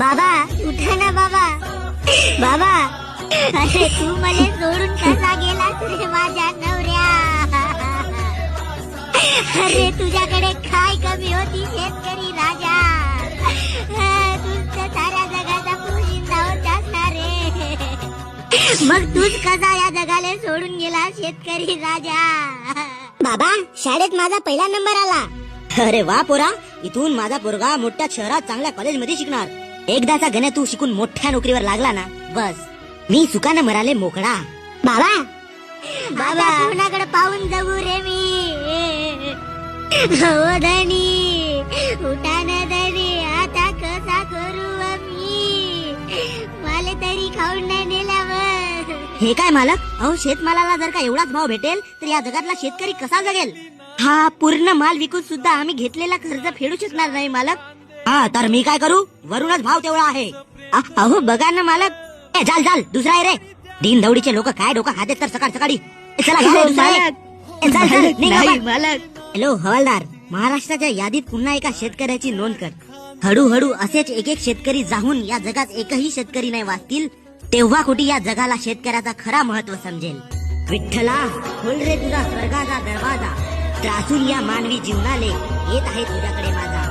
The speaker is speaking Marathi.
बाबा उठा ना बाबा. बाबा अरे तू मला सोडून कसा गेला रे माझ्या नवऱ्या. अरे तुझ्याकडे काय कमी होती शेतकरी राजा. तुझ्या साऱ्या जगाचा पोशिंदा होतास ना रे. मग तूच कसा या जगाला सोडून गेला शेतकरी राजा. बाबा शाळेत माझा पहिला नंबर आला. अरे वा पोरा, इथून माझा पोरगा मोठ्या शहरात चांगल्या कॉलेजमध्ये शिकणार. एकदाचा गण्या तू शिकून मोठ्या नोकरीवर लागला ना, बस मी सुखानं मराले मोकळा. बाबा बाबा कोणाकडे पाहून जगू रे मी. हो धनी उठा ना धनी, आता कसा करू मी. मला तरी खाऊन नाही नेल्यावर. हे काय मालक, अहो शेतमालाला जर का एवढाच भाव भेटेल तर या जगातला शेतकरी कसा जगेल. हा पूर्ण माल विकून सुद्धा आम्ही घेतलेला कर्ज फेडू शकणार नाही मालक. हा तर मी काय करू, वरूनच भाव तेवढा आहे. अहो बघा ना मालक. चाल चाल दुसरा आहे रे. दिन दौडीचे लोक काय डोकं खाते तर सकाळ सकाळी. चला घ्या रे दुसरा आहे. चल चल निघ मालक. हॅलो हवालदार, महाराष्ट्राच्या यादीत पुन्हा एका शेतकऱ्याची नोंद कर. हळूहळू असेच एक एक शेतकरी जाऊन या जगात एकही शेतकरी नाही वाचतील, तेव्हा कुठे या जगाला शेतकऱ्याचा खरा महत्व समजेल. विठ्ठला खोल रे तुझा स्वर्गाचा दरवाजा, त्रासून या मानवी जीवनाले येत आहे तुझ्याकडे माझा.